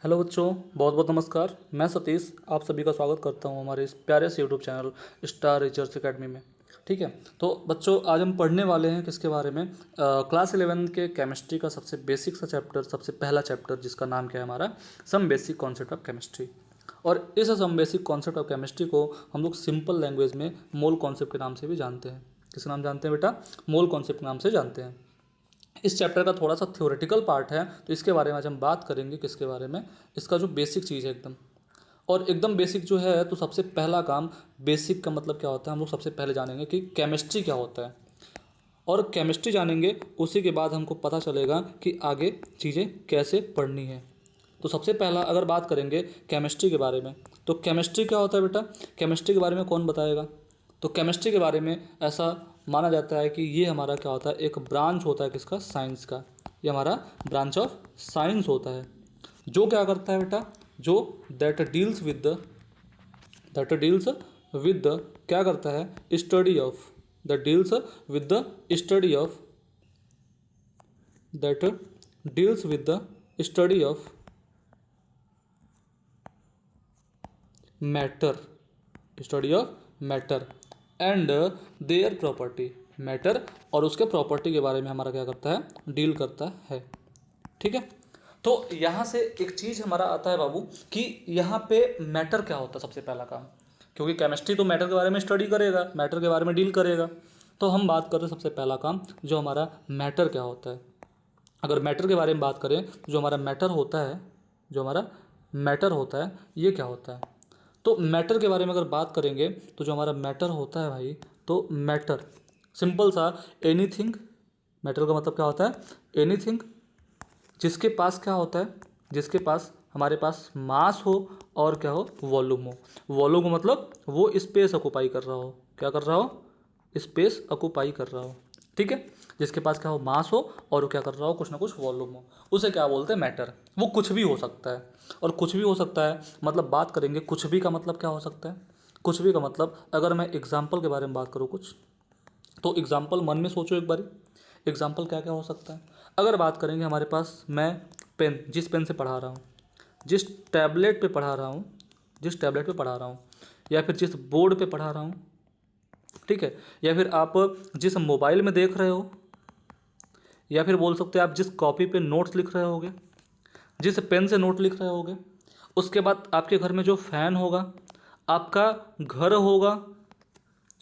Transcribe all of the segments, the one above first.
Hello बच्चों, बहुत बहुत नमस्कार। मैं सतीश आप सभी का स्वागत करता हूं हमारे इस प्यारे से YouTube channel star research academy में। ठीक है, तो बच्चों आज हम पढ़ने वाले हैं किसके बारे में? क्लास 11 के केमिस्ट्री का सबसे बेसिक सा चैप्टर, सबसे पहला चैप्टर जिसका नाम क्या है हमारा, some basic concept of chemistry. और इस some basic concept of chemistry को हम लोग सिंपल लैंग्वेज में मोल कॉन्सेप्ट के नाम से भी जानते हैं। किस नाम जानते हैं बेटा? मोल कॉन्सेप्ट के नाम से जानते हैं। इस चैप्टर का थोड़ा सा थ्योरेटिकल पार्ट है, तो इसके बारे में आज हम बात करेंगे। किसके बारे में? इसका जो बेसिक चीज़ है एकदम, और एकदम बेसिक जो है, तो सबसे पहला काम, बेसिक का मतलब क्या होता है हम लोग सबसे पहले जानेंगे कि केमिस्ट्री क्या होता है। और केमिस्ट्री जानेंगे, उसी के बाद हमको पता चलेगा कि आगे चीज़ें कैसे पढ़नी है। तो सबसे पहला अगर बात करेंगे केमिस्ट्री के बारे में, तो केमिस्ट्री क्या होता है बेटा? केमिस्ट्री के बारे में कौन बताएगा? तो केमिस्ट्री के बारे में ऐसा माना जाता है कि ये हमारा क्या होता है, एक ब्रांच होता है किसका? साइंस का। ये हमारा ब्रांच ऑफ साइंस होता है, जो क्या करता है बेटा, जो दैट डील्स विद द क्या करता है, study of, that deals with the study of, that deals with the study of matter, study of matter and their property. Matter और उसके प्रॉपर्टी के बारे में हमारा क्या करता है, डील करता है। ठीक है, तो यहाँ से एक चीज़ हमारा आता है बाबू कि यहाँ पे मैटर क्या होता है सबसे पहला काम, क्योंकि केमिस्ट्री तो मैटर के बारे में स्टडी करेगा, मैटर के बारे में डील करेगा। तो हम बात कर रहे हैं सबसे पहला काम, जो हमारा मैटर क्या होता है। अगर मैटर के बारे में बात करें, जो हमारा मैटर होता है, जो हमारा मैटर होता है, ये क्या होता है? तो मैटर के बारे में अगर बात करेंगे, तो जो हमारा मैटर होता है भाई, तो मैटर सिंपल सा एनीथिंग। मैटर का मतलब क्या होता है? एनीथिंग जिसके पास क्या होता है, जिसके पास हमारे पास मास हो और क्या हो, वॉल्यूम हो। वॉल्यूम का मतलब वो स्पेस ऑक्युपाई कर रहा हो। क्या कर रहा हो? स्पेस ऑक्युपाई कर रहा हो। ठीक है, जिसके पास क्या हो, मास हो, और वो क्या कर रहा हो, कुछ ना कुछ वॉल्यूम हो, उसे क्या बोलते हैं, मैटर। वो कुछ भी हो सकता है, और कुछ भी हो सकता है मतलब बात करेंगे कुछ भी का मतलब क्या हो सकता है। कुछ भी का मतलब, अगर मैं एग्जाम्पल के बारे में बात करूँ कुछ, तो एग्जाम्पल मन में सोचो एक बारी, एग्जाम्पल क्या क्या हो सकता है। अगर बात करेंगे हमारे पास, मैं पेन, जिस पेन से पढ़ा रहा हूँ, जिस टैबलेट पे पढ़ा रहा हूँ, जिस टैबलेट पे पढ़ा रहा हूँ, या फिर जिस बोर्ड पे पढ़ा रहा हूँ, ठीक है, या फिर आप जिस मोबाइल में देख रहे हो, या फिर बोल सकते हैं आप जिस कॉपी पे नोट्स लिख रहे होगे, जिस पेन से नोट लिख रहे होगे, उसके बाद आपके घर में जो फ़ैन होगा, आपका घर होगा,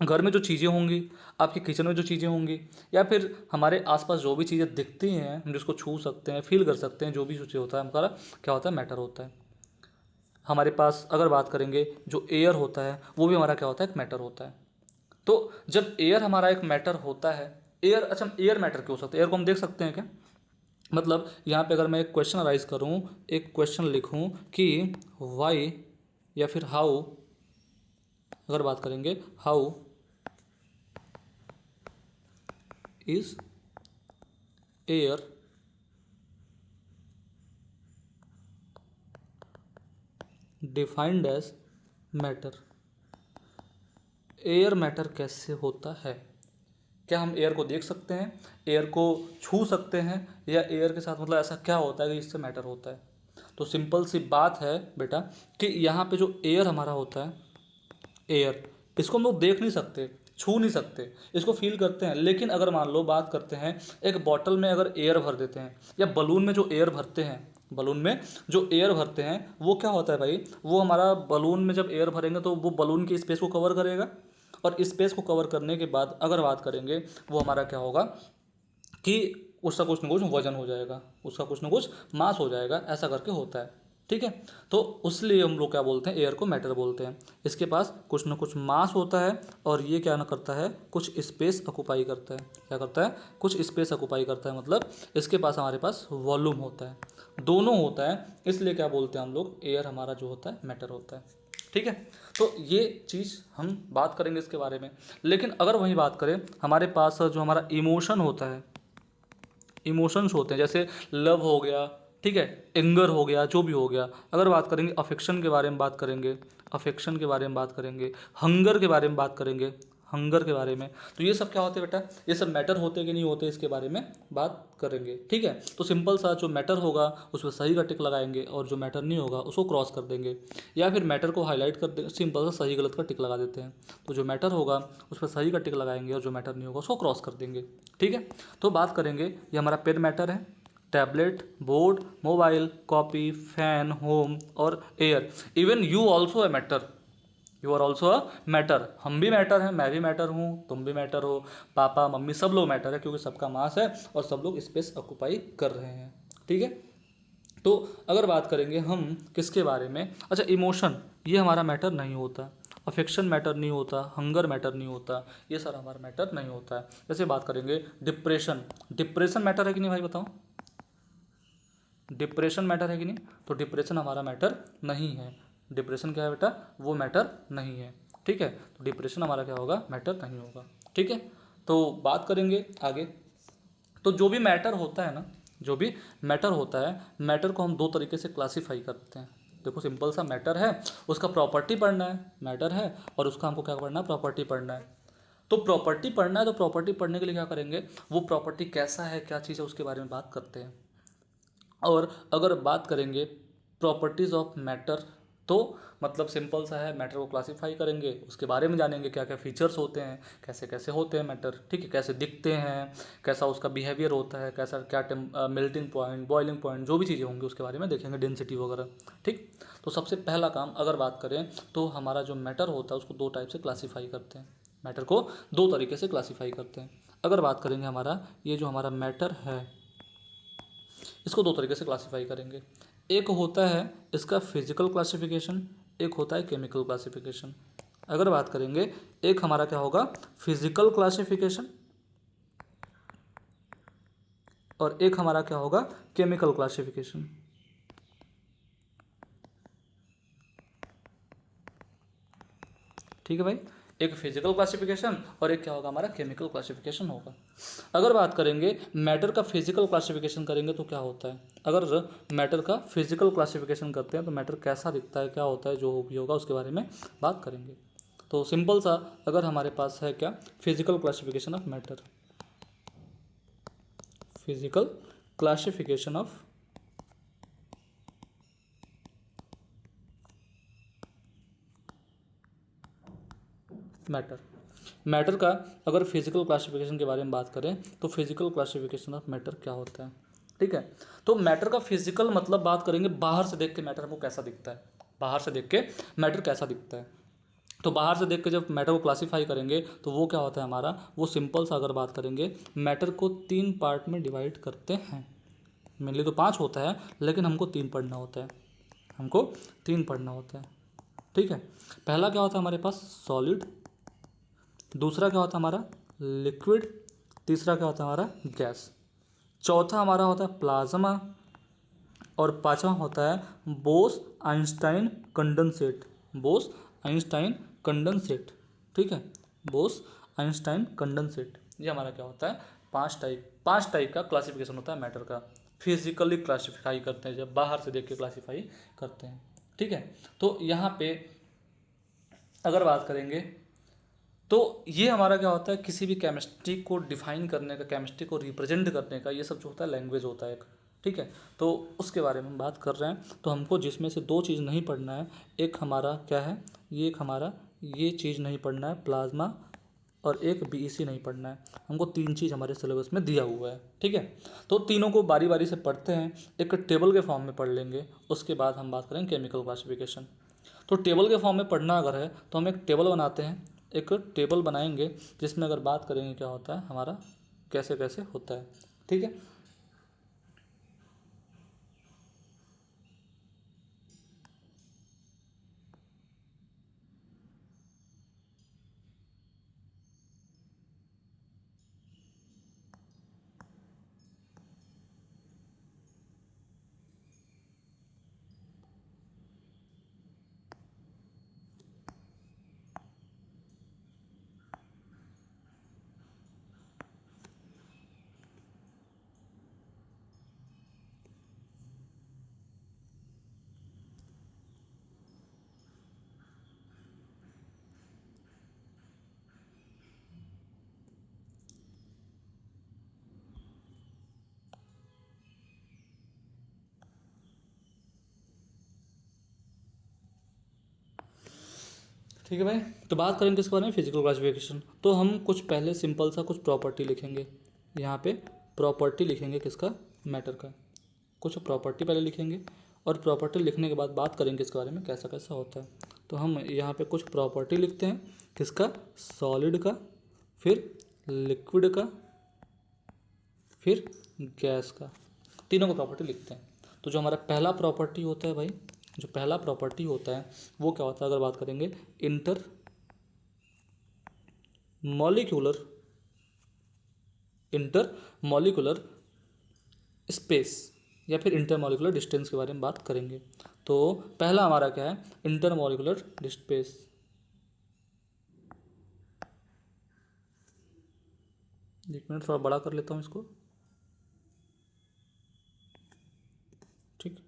घर में जो चीज़ें होंगी, आपके किचन में जो चीज़ें होंगी, या फिर हमारे आसपास जो भी चीज़ें दिखती हैं, हम जिसको छू सकते हैं, फील कर सकते हैं, जो भी चीज़ होता है हमारा क्या होता है, मैटर होता है। हमारे पास अगर बात करेंगे, जो एयर होता है वो भी हमारा क्या होता है, एक मैटर होता है। तो जब एयर हमारा एक मैटर होता है, एयर, अच्छा एयर मैटर क्यों हो सकता है, एयर को हम देख सकते हैं क्या? मतलब यहाँ पे अगर मैं एक क्वेश्चन राइज करूँ, एक क्वेश्चन लिखूँ कि वाई, या फिर हाउ, अगर बात करेंगे how is air defined as matter. Air matter कैसे होता है? क्या हम एयर को देख सकते हैं, एयर को छू सकते हैं, या एयर के साथ मतलब ऐसा क्या होता है कि इससे मैटर होता है? तो सिंपल सी बात है बेटा कि यहाँ पे जो एयर हमारा होता है, एयर, इसको हम लोग देख नहीं सकते, छू नहीं सकते, इसको फील करते हैं। लेकिन अगर मान लो बात करते हैं, एक बॉटल में अगर एयर भर देते हैं, या बलून में जो एयर भरते हैं, बलून में जो एयर भरते हैं, वो क्या होता है भाई, वो हमारा बलून में जब एयर भरेंगे तो वो बलून की स्पेस को कवर करेगा, और स्पेस को कवर करने के बाद अगर बात करेंगे, वो हमारा क्या होगा कि उसका कुछ ना कुछ वजन हो जाएगा, उसका कुछ ना कुछ मास हो जाएगा, ऐसा करके होता है। ठीक है, तो उसलिए हम लोग क्या बोलते हैं, एयर को मैटर बोलते हैं। इसके पास कुछ ना कुछ मास होता है, और ये क्या ना करता है, कुछ स्पेस ऑक्युपाई करता है। क्या करता है? कुछ स्पेस ऑक्युपाई करता है, मतलब इसके पास हमारे पास वॉल्यूम होता है, दोनों होता है। इसलिए क्या बोलते हैं हम लोग, एयर हमारा जो होता है मैटर होता है। ठीक है, तो ये चीज़ हम बात करेंगे इसके बारे में। लेकिन अगर वही बात करें, हमारे पास जो हमारा इमोशन होता है, इमोशंस होते हैं, जैसे लव हो गया, ठीक है, एंगर हो गया, जो भी हो गया। अगर बात करेंगे अफेक्शन के बारे में बात करेंगे, अफेक्शन के बारे में बात करेंगे, हंगर के बारे में बात करेंगे, हंगर के बारे में। तो ये सब क्या होते हैं बेटा, ये सब मैटर होते कि नहीं होते इसके बारे में बात करेंगे। ठीक है, तो सिंपल सा जो मैटर होगा उस पर सही का टिक लगाएंगे और जो मैटर नहीं होगा उसको क्रॉस कर देंगे, या फिर मैटर को हाईलाइट कर दे, सिंपल सा सही गलत का टिक लगा देते हैं। तो जो मैटर होगा उस पर सही का टिक लगाएंगे और जो मैटर नहीं होगा उसको क्रॉस कर देंगे। ठीक है, तो बात करेंगे, ये हमारा पेन मैटर है, tablet, board, mobile, copy, fan, home और air. Even you also a matter, you are also a matter. हम भी मैटर हैं, मैं भी मैटर हूँ, तुम भी मैटर हो, पापा मम्मी सब लोग मैटर है, क्योंकि सबका मास है और सब लोग स्पेस ऑक्यूपाई कर रहे हैं। ठीक है, तो अगर बात करेंगे हम किसके बारे में, अच्छा इमोशन, ये हमारा मैटर नहीं होता, अफेक्शन मैटर नहीं होता, हंगर मैटर नहीं होता, ये सारा हमारा मैटर नहीं होता है। जैसे बात करेंगे डिप्रेशन, डिप्रेशन मैटर है कि नहीं भाई बताओ, डिप्रेशन मैटर है कि नहीं, तो डिप्रेशन हमारा मैटर नहीं है। डिप्रेशन क्या है बेटा, वो मैटर नहीं है। ठीक है, तो डिप्रेशन हमारा क्या होगा, मैटर नहीं होगा। ठीक है, तो बात करेंगे आगे। तो जो भी मैटर होता है ना, जो भी मैटर होता है, मैटर को हम दो तरीके से क्लासीफाई करते हैं। देखो सिंपल सा मैटर है, उसका प्रॉपर्टी पढ़ना है, मैटर है और उसका हमको क्या पढ़ना है, प्रॉपर्टी पढ़ना है। तो प्रॉपर्टी पढ़ना है, तो प्रॉपर्टी पढ़ने के लिए क्या करेंगे, वो प्रॉपर्टी कैसा है, क्या चीज़ है, उसके बारे में बात करते हैं। और अगर बात करेंगे प्रॉपर्टीज़ ऑफ मैटर, तो मतलब सिंपल सा है, मैटर को क्लासीफाई करेंगे, उसके बारे में जानेंगे क्या क्या फीचर्स होते हैं, कैसे कैसे होते हैं मैटर। ठीक है, कैसे दिखते हैं, कैसा उसका बिहेवियर होता है, कैसा क्या मेल्टिंग पॉइंट, बॉइलिंग पॉइंट, जो भी चीज़ें होंगी उसके बारे में देखेंगे, डेंसिटी वगैरह। ठीक, तो सबसे पहला काम अगर बात करें तो हमारा जो मैटर होता है उसको दो टाइप से क्लासीफाई करते हैं, मैटर को दो तरीके से क्लासीफाई करते हैं। अगर बात करेंगे हमारा ये जो हमारा मैटर है, इसको दो तरीके से क्लासीफाई करेंगे। एक होता है इसका फिजिकल क्लासिफिकेशन, एक होता है केमिकल क्लासिफिकेशन। अगर बात करेंगे, एक हमारा क्या होगा, फिजिकल क्लासिफिकेशन, और एक हमारा क्या होगा, केमिकल क्लासिफिकेशन। ठीक है भाई, एक फिजिकल क्लासिफिकेशन और एक क्या होगा, हमारा केमिकल क्लासिफिकेशन होगा। अगर बात करेंगे मैटर का फिजिकल क्लासिफिकेशन करेंगे तो क्या होता है, अगर मैटर का फिजिकल क्लासिफिकेशन करते हैं तो मैटर कैसा दिखता है, क्या होता है, जो भी होगा उसके बारे में बात करेंगे। तो सिंपल सा अगर हमारे पास है क्या, physical classification of matter, physical classification of matter. Matter का अगर फिजिकल क्लासिफिकेशन के बारे में बात करें तो फिजिकल क्लासिफिकेशन ऑफ मैटर क्या होता है। ठीक है, तो मैटर का फिजिकल मतलब बात करेंगे बाहर से देख के मैटर हमको कैसा दिखता है, बाहर से देख के मैटर कैसा दिखता है। तो बाहर से देख के जब मैटर को क्लासीफाई करेंगे तो वो क्या होता है हमारा, वो सिंपल सा अगर बात करेंगे, मैटर को तीन पार्ट में डिवाइड करते हैं। मेनली तो पांच होता है लेकिन हमको तीन पढ़ना होता है, हमको तीन पढ़ना होता है। ठीक है, पहला क्या होता है हमारे पास, सॉलिड, दूसरा क्या होता है हमारा, लिक्विड, तीसरा क्या होता है हमारा, गैस, चौथा हमारा होता है प्लाज्मा, और पांचवा होता है Bose Einstein condensate, Bose Einstein condensate. ठीक है, बोस आइंस्टाइन कंडेंसेट, ये हमारा क्या होता है, पांच टाइप का क्लासिफिकेशन होता है मैटर का। फिजिकली क्लासिफाई करते हैं, जब बाहर से देख के क्लासीफाई करते हैं। ठीक है, तो यहाँ पे अगर बात करेंगे तो ये हमारा क्या होता है, किसी भी केमिस्ट्री को डिफाइन करने का, केमिस्ट्री को रिप्रेजेंट करने का, ये सब जो होता है लैंग्वेज होता है एक। ठीक है, तो उसके बारे में हम बात कर रहे हैं। तो हमको जिसमें से दो चीज़ नहीं पढ़ना है, एक हमारा क्या है, ये एक हमारा ये चीज़ नहीं पढ़ना है प्लाज्मा, और एक बीईसी नहीं पढ़ना है। हमको तीन चीज़ हमारे सिलेबस में दिया हुआ है। ठीक है, तो तीनों को बारी बारी से पढ़ते हैं, एक टेबल के फॉर्म में पढ़ लेंगे, उसके बाद हम बात करेंगे केमिकल क्लासिफिकेशन। तो टेबल के फॉर्म में पढ़ना अगर है तो हम एक टेबल बनाते हैं, एक टेबल बनाएंगे जिसमें अगर बात करेंगे क्या होता है हमारा, कैसे कैसे होता है। ठीक है, ठीक है भाई। तो बात करेंगे इसके बारे में फिजिकल क्लासिफिकेशन। तो हम कुछ पहले सिंपल सा कुछ प्रॉपर्टी लिखेंगे यहाँ पे। प्रॉपर्टी लिखेंगे किसका, मैटर का। कुछ प्रॉपर्टी पहले लिखेंगे और प्रॉपर्टी लिखने के बाद बात करेंगे इसके बारे में कैसा कैसा होता है। तो हम यहाँ पे कुछ प्रॉपर्टी लिखते हैं किसका, सॉलिड का, फिर लिक्विड का, फिर गैस का। तीनों को प्रॉपर्टी लिखते हैं। तो जो हमारा पहला प्रॉपर्टी होता है भाई, जो पहला प्रॉपर्टी होता है वो क्या होता है, अगर बात करेंगे inter molecular, inter molecular space या फिर इंटर मॉलिक्यूलर डिस्टेंस के बारे में बात करेंगे। तो पहला हमारा क्या है, इंटर मॉलिक्यूलर स्पेस। एक मिनट थोड़ा बड़ा कर लेता हूँ इसको, ठीक।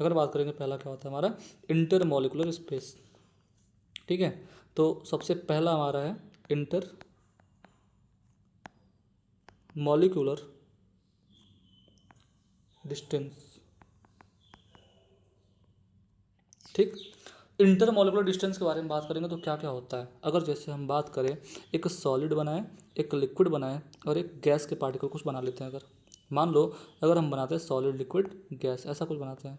अगर बात करेंगे पहला क्या होता है हमारा, इंटर मॉलिक्यूलर स्पेस, ठीक है। तो सबसे पहला हमारा है इंटर मॉलिक्यूलर डिस्टेंस, ठीक। इंटर मॉलिक्यूलर डिस्टेंस के बारे में बात करेंगे तो क्या क्या होता है। अगर जैसे हम बात करें, एक सॉलिड बनाए, एक लिक्विड बनाए और एक गैस के पार्टिकल कुछ बना लेते हैं। अगर मान लो अगर हम बनाते हैं सॉलिड लिक्विड गैस, ऐसा कुछ बनाते हैं,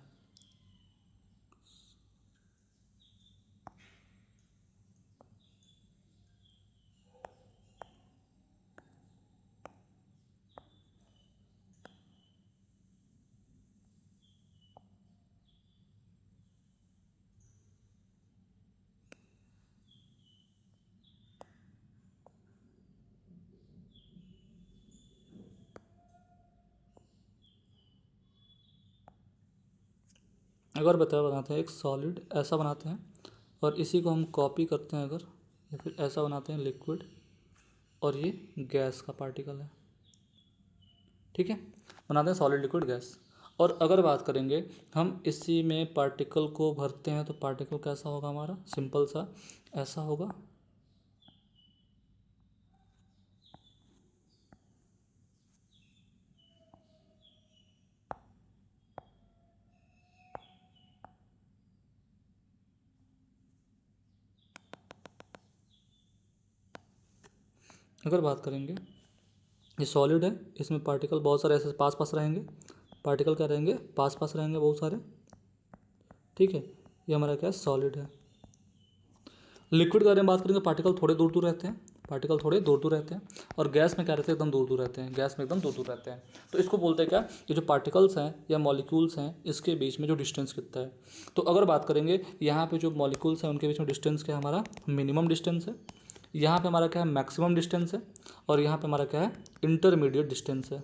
अगर बनाते हैं एक सॉलिड ऐसा बनाते हैं और इसी को हम कॉपी करते हैं अगर, या फिर ऐसा बनाते हैं लिक्विड और ये गैस का पार्टिकल है, ठीक है। बनाते हैं सॉलिड लिक्विड गैस। और अगर बात करेंगे हम इसी में पार्टिकल को भरते हैं तो पार्टिकल कैसा होगा हमारा, सिंपल सा ऐसा होगा। अगर बात करेंगे ये सॉलिड है, इसमें पार्टिकल बहुत सारे ऐसे पास पास रहेंगे, पार्टिकल क्या रहेंगे, पास पास रहेंगे बहुत सारे, ठीक है। ये हमारा क्या है, सॉलिड है। लिक्विड के बारे में बात करेंगे, पार्टिकल थोड़े दूर दूर रहते हैं, पार्टिकल थोड़े दूर दूर रहते हैं। और गैस में क्या रहते हैं, एकदम दूर दूर रहते हैं, गैस में एकदम दूर दूर रहते हैं। तो इसको बोलते हैं क्या, ये जो पार्टिकल्स हैं या मॉलिक्यूल्स हैं इसके बीच में जो डिस्टेंस कितना है। तो अगर बात करेंगे यहाँ पे जो मॉलिक्यूल्स हैं उनके बीच में डिस्टेंस क्या है हमारा, मिनिमम डिस्टेंस है। यहाँ पे हमारा क्या है, मैक्सिमम डिस्टेंस है। और यहाँ पे हमारा क्या है, इंटरमीडिएट डिस्टेंस है।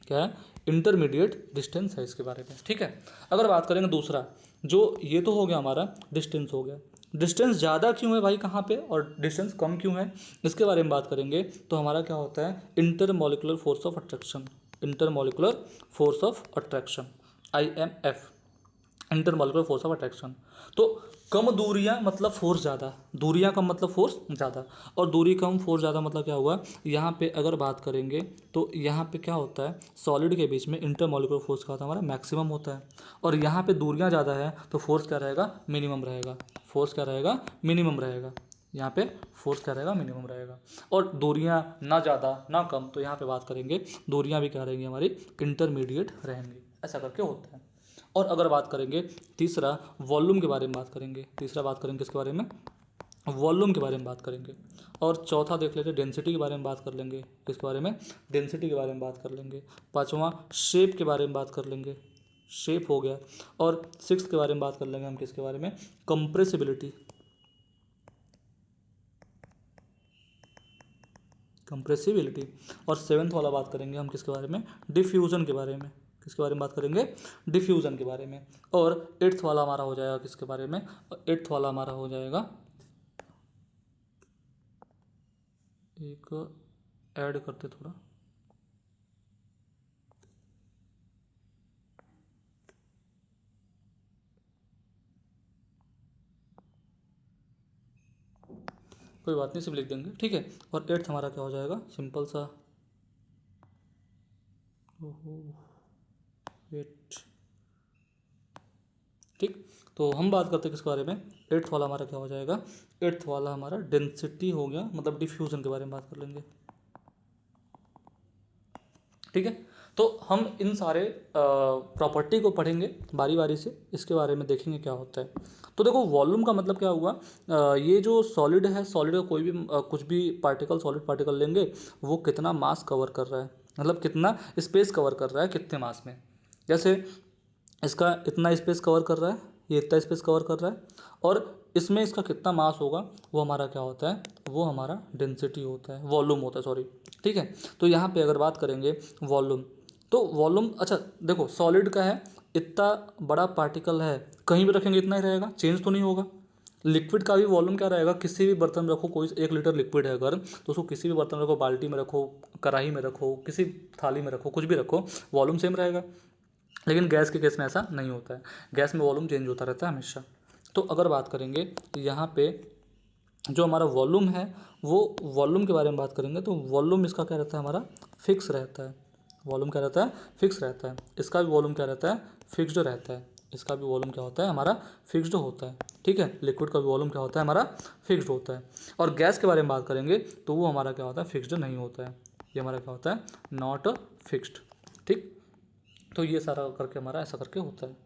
क्या है, इंटरमीडिएट डिस्टेंस है इसके बारे में, ठीक है। अगर बात करेंगे दूसरा, जो ये तो हो गया हमारा डिस्टेंस हो गया। डिस्टेंस ज़्यादा क्यों है भाई कहाँ पे, और डिस्टेंस कम क्यों है, इसके बारे में बात करेंगे तो हमारा क्या होता है, inter molecular force of attraction. Inter molecular force of attraction, IMF, inter molecular force of attraction. तो कम दूरियां मतलब फोर्स ज़्यादा, दूरियां कम मतलब फोर्स ज़्यादा, और दूरी कम फोर्स ज़्यादा मतलब क्या हुआ, यहाँ पे अगर बात करेंगे तो यहाँ पे क्या होता है, सॉलिड के बीच में इंटर मॉलिकुलर फोर्स का होता है हमारा मैक्सिमम होता है। और यहाँ पे दूरियां ज़्यादा है तो फोर्स क्या रहेगा, मिनिमम रहेगा। फोर्स क्या रहेगा, मिनिमम रहेगा। यहाँ पे फोर्स क्या रहेगा, मिनिमम रहेगा। और दूरियां ना ज़्यादा ना कम, तो यहाँ पे बात करेंगे दूरियां भी क्या रहेंगी हमारी, इंटरमीडिएट रहेंगी। ऐसा करके होता है। और अगर बात करेंगे तीसरा, वॉल्यूम के बारे में बात करेंगे। तीसरा बात करेंगे किसके बारे में, वॉल्यूम के बारे में बात करेंगे। और चौथा देख लेते हैं, डेंसिटी के बारे में बात कर लेंगे। किसके बारे में, डेंसिटी के बारे में बात कर लेंगे। पाँचवा शेप के बारे में बात कर लेंगे, शेप हो गया। और सिक्स के बारे में बात कर लेंगे हम, किसके बारे में, कंप्रेसिबिलिटी, कंप्रेसिबिलिटी। और सेवन्थ वाला बात करेंगे हम किसके बारे में, डिफ्यूज़न के बारे में। किसके बारे में बात करेंगे, डिफ्यूज़न के बारे में। और एट्थ वाला हमारा हो जाएगा किसके बारे में, एट्थ वाला हमारा हो जाएगा, एक ऐड करते थोड़ा, कोई बात नहीं सिर्फ लिख देंगे, ठीक है। और एट्थ हमारा क्या हो जाएगा, सिंपल सा 8। ठीक, तो हम बात करते हैं किसके बारे में, 8th वाला हमारा क्या हो जाएगा, 8th वाला हमारा डेंसिटी हो गया, मतलब डिफ्यूजन के बारे में बात कर लेंगे। ठीक है, तो हम इन सारे प्रॉपर्टी को पढ़ेंगे बारी बारी से, इसके बारे में देखेंगे क्या होता है। तो देखो वॉल्यूम का मतलब क्या हुआ, ये जो सॉलिड है, सॉलिड का कोई भी कुछ भी पार्टिकल, सॉलिड पार्टिकल लेंगे, वो कितना मास कवर कर रहा है, मतलब कितना स्पेस कवर कर रहा है कितने मास में। जैसे इसका इतना स्पेस कवर कर रहा है, ये इतना स्पेस कवर कर रहा है, और इसमें इसका कितना मास होगा, वो हमारा क्या होता है, वो हमारा डेंसिटी होता है, वॉल्यूम होता है, सॉरी। ठीक है, तो यहाँ पे अगर बात करेंगे वॉल्यूम, तो वॉल्यूम, अच्छा देखो सॉलिड का है, इतना बड़ा पार्टिकल है, कहीं भी रखेंगे इतना ही रहेगा, चेंज तो नहीं होगा। लिक्विड का भी वॉल्यूम क्या रहेगा, किसी भी बर्तन में रखो, कोई 1 लीटर लिक्विड है अगर, तो उसको किसी भी बर्तन में रखो, बाल्टी में रखो, कढ़ाई में रखो, किसी थाली में रखो, कुछ भी रखो, वॉल्यूम सेम रहेगा। लेकिन गैस के केस में ऐसा नहीं होता है, गैस में वॉल्यूम चेंज होता रहता है हमेशा। तो अगर बात करेंगे तो यहाँ पे जो हमारा वॉल्यूम है, वो वॉल्यूम के बारे में बात करेंगे, तो वॉल्यूम इसका क्या रहता है, हमारा फिक्स रहता है। वॉल्यूम क्या रहता है, फिक्स रहता है। इसका भी वॉल्यूम क्या रहता है, फिक्स्ड रहता है। इसका भी वॉल्यूम क्या होता है, हमारा फिक्स्ड होता है। ठीक है, लिक्विड का भी वॉल्यूम क्या होता है, हमारा फिक्स्ड होता है। और गैस के बारे में बात करेंगे तो वो हमारा क्या होता है, फिक्स्ड नहीं होता है, ये हमारा क्या होता है, नॉट फिक्स्ड। ठीक, तो ये सारा करके हमारा ऐसा करके होता है।